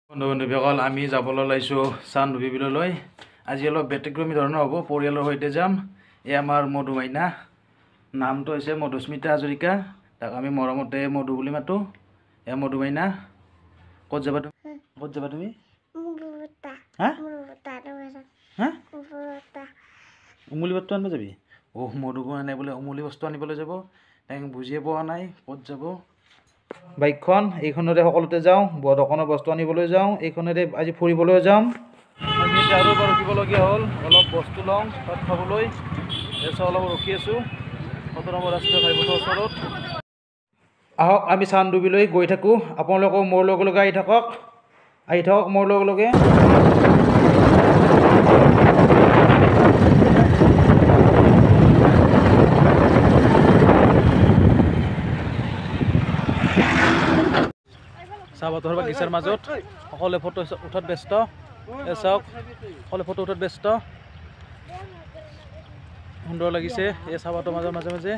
বন্ধু বান্ধৱীসকল আমি যাবলৈ ওলাইছোঁ চান্দুবি বিললৈ। আজি অলপ ব্যতিক্ৰমী ধৰণৰ হ'ব, পৰিয়ালৰ সৈতে যাম। এই আমাৰ মধু মাইনা, নামটো হৈছে মধুস্মিতা হাজৰিকা, তাক আমি মৰমতে মধু বুলি মাতোঁ। এয়া মধু মাইনা, ক'ত যাবা তুমি? ক'ত যাবা তুমি? হা হা উমুলি বস্তু আনিব যাবি? মধু মাইনা বোলে উমুলি বস্তু আনিবলৈ যাব, তাক বুজিয়ে পোৱা নাই ক'ত যাব। বাইকখন এইখনতে সকলোতে যাওঁ, দোকানৰ বস্তু আনিবলৈ যাওঁ, এইখনতে আজি ফুৰিবলৈ যাম। আমি আৰু এবাৰ ৰখিবলগীয়া হ'ল, অলপ বস্তু লওঁ তাত খাবলৈ। অলপ ৰখি আছোঁ ১৭ নম্বৰ ৰাষ্ট্ৰীয় ঘাইপথৰ ওচৰত। আহক আমি চান্দুবিলৈ গৈ থাকোঁ, আপোনালোকেও মোৰ লগে লগে আহি থাকক মোৰ লগে লগে। চাহপাতৰ বাগিচাৰ মাজত সকলোৱে ফটো উঠাত ব্যস্ত। চাওক সকলোৱে ফটো উঠাত ব্যস্ত, সুন্দৰ লাগিছে এই চাহপাতৰ মাজে মাজে।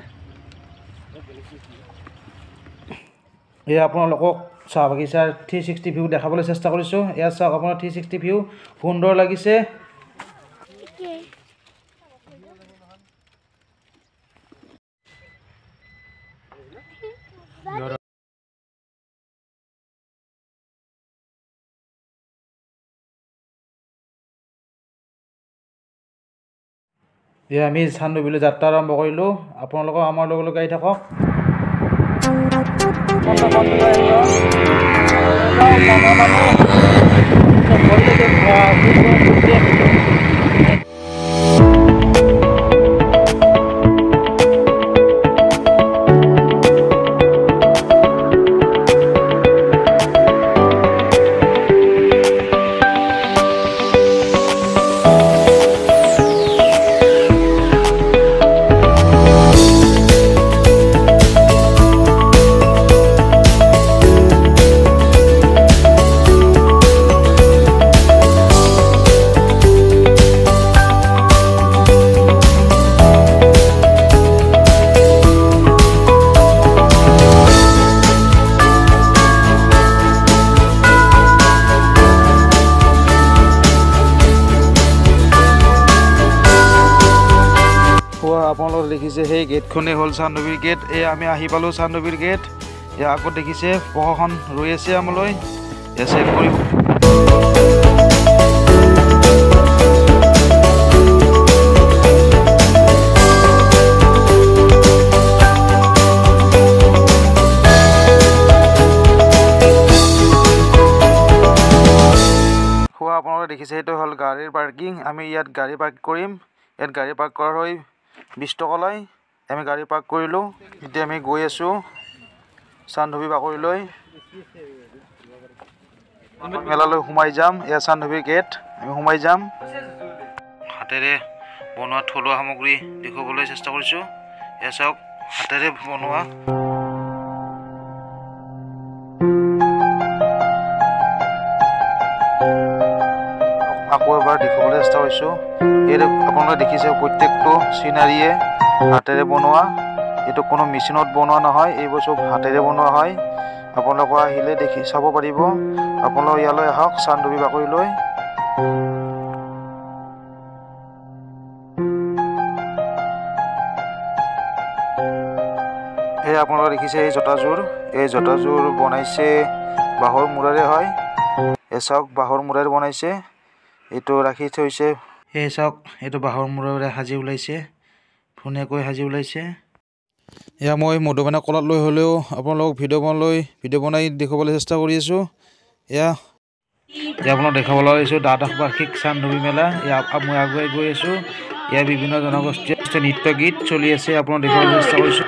এয়া আপোনালোকক চাহ বাগিচাৰ 360 ভিউ দেখাবলৈ চেষ্টা কৰিছোঁ। এয়া চাওক আপোনাৰ 360 ভিউ, সুন্দৰ লাগিছে। এয়া আমি চান্দুবিলৈ যাত্ৰা আৰম্ভ কৰিলোঁ, আপোনালোকক আমাৰ লগে লগে আহি থাকক। আপোনালোকে দেখিছে সেই গেটখনেই হ'ল চান্দুবিৰ গেট। এয়া আমি আহি পালোঁ চান্দুবিৰ গেট। এয়া আগত দেখিছে প্ৰশাসন ৰৈ আছে আমালৈ, চেক কৰিব। আপোনালোকে দেখিছে সেইটো হ'ল গাড়ীৰ পাৰ্কিং। আমি ইয়াত গাড়ী পাৰ্ক কৰিম। ইয়াত গাড়ী পাৰ্ক কৰাৰ হৈ 20 টকা লয়। আমি গাড়ী পাৰ্ক কৰিলোঁ। এতিয়া আমি গৈ আছোঁ চান্দুবি বাকৰিলৈ, মেলালৈ সোমাই যাম। এয়া চান্দুবিৰ গেট, আমি সোমাই যাম। হাতেৰে বনোৱা থলুৱা সামগ্ৰী দেখুৱাবলৈ চেষ্টা কৰিছোঁ। এয়া চাওক হাতেৰে বনোৱা। আকৌ এবাৰ দেখাবলৈ চেষ্টা কৰিছোঁ। এই আপোনালোকে দেখিছে প্ৰত্যেকটো চিনাৰীয়ে হাতেৰে বনোৱা, এইটো কোনো মেচিনত বনোৱা নহয়, এইবোৰ চব হাতেৰে বনোৱা হয়। আপোনালোকে আহিলে দেখি চাব পাৰিব। আপোনালোক ইয়ালৈ আহক চান্দুবি বাকৰিলৈ। এই আপোনালোকে দেখিছে এই জোতাযোৰ বনাইছে বাঁহৰ মূৰেৰে হয়। এই চাওক বাঁহৰ মূৰেৰে বনাইছে, এইটো ৰাখি থৈছে। এই চাওক এইটো বাঁহৰ মূৰেৰে সাজি ওলাইছে, ধুনীয়াকৈ সাজি ওলাইছে। এয়া মই মধু মাইনা কলাত লৈ হ'লেও আপোনালোকক ভিডিঅ' বনাই দেখুৱাবলৈ চেষ্টা কৰি আছোঁ। এয়া আপোনালোক দেখাবলৈ আহিছোঁ দ্বাদশ বাৰ্ষিক চান্দুবি মেলা। মই আগুৱাই গৈ আছোঁ। ইয়াৰ বিভিন্ন জনগোষ্ঠীয় নৃত্য গীত চলি আছে, আপোনালোক দেখাবলৈ চেষ্টা কৰিছোঁ।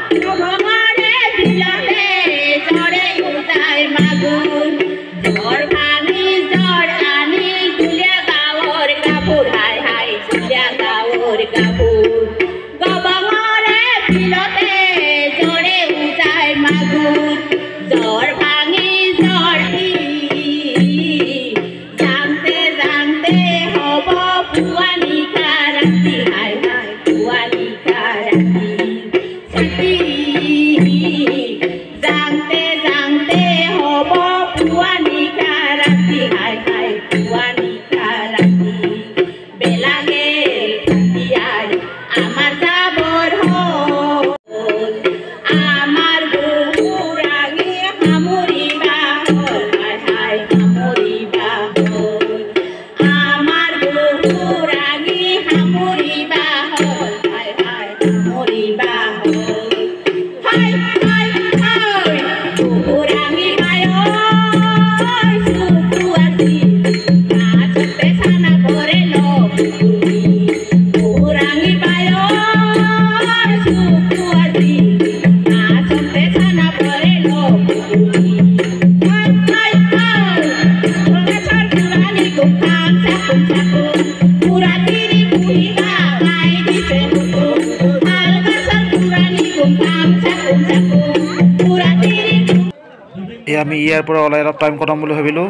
আমি ইয়াৰ পৰা ওলাই অলপ টাইম কটাম বুলি ভাবিলোঁ।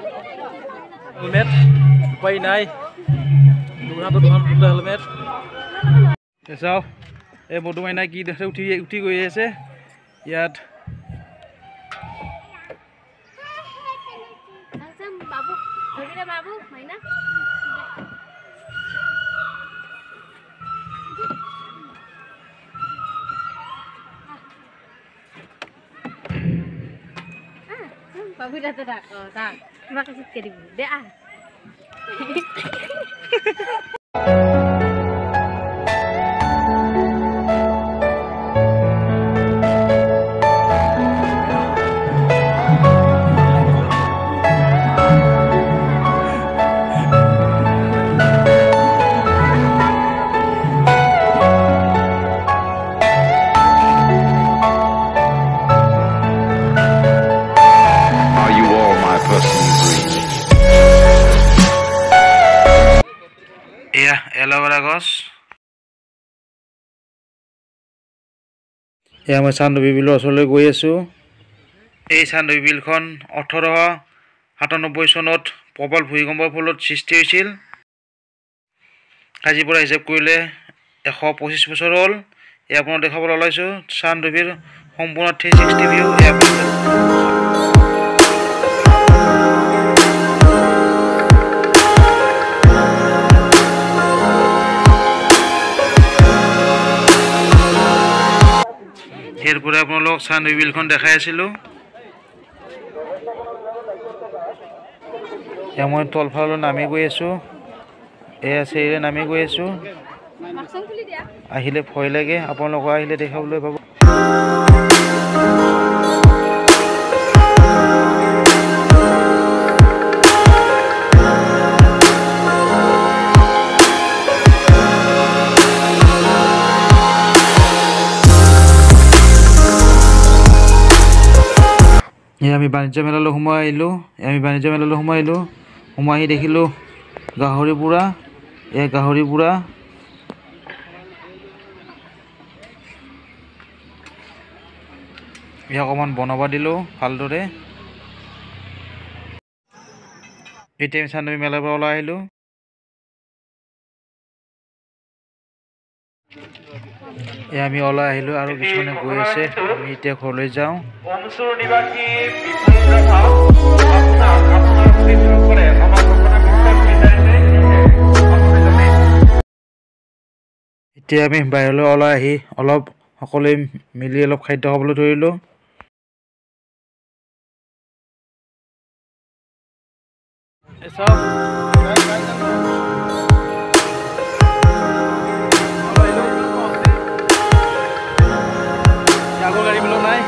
হেলমেট উপায় নাই, হেলমেট চাওঁ। এই মধুমাইনা কি দেখে উঠি গৈ আছে ইয়াত। Babu dah tak, tak. Terima kasih sekali bu. Dah. Aloe vera গছ। এয়া মই চান্দুবি বিলৰ ওচৰলৈ গৈ আছোঁ। এই চান্দুবি বিলখন 1897 চনত প্ৰবল ভূমিকম্পৰ ফলত সৃষ্টি হৈছিল। আজিৰ পৰা হিচাপ কৰিলে 125 বছৰ হ'ল। এয়া আপোনাক দেখাবলৈ ওলাইছোঁ চান্দুবিৰ সম্পূৰ্ণ 360 ভিউ। এরপরে আপোনালোক চান্দুবি বিলখন দেখাই আছিলোঁ। মই তলফাললৈ নামি গৈ আছোঁ। এয়া চেৰিৰে নামি গৈ আছোঁ। আহিলে ভয় লাগে, আপোনালোক আহিলে দেখাবলৈ পাব। আমি বাণিজ্য মেলালৈ সোমাই আহিলোঁ। সোমাই আহি দেখিলোঁ গাহৰি পোৰা। গাহৰি পোৰা অকণমান বনাব দিলোঁ ভালদৰে। এতিয়া আমি চান্দুবি মেলাৰ পৰা ওলাই আহিলোঁ। আমি ওলাই আহিলোঁ আৰু কিছুমানে গৈ আছে। আমি এতিয়া ঘৰলৈ যাওঁ। এতিয়া আমি বাহিৰলৈ ওলাই আহি অলপ সকলোৱে মিলি অলপ খাদ্য খাবলৈ ধৰিলোঁ। আগৰ গাড়ীবিলাক নাই।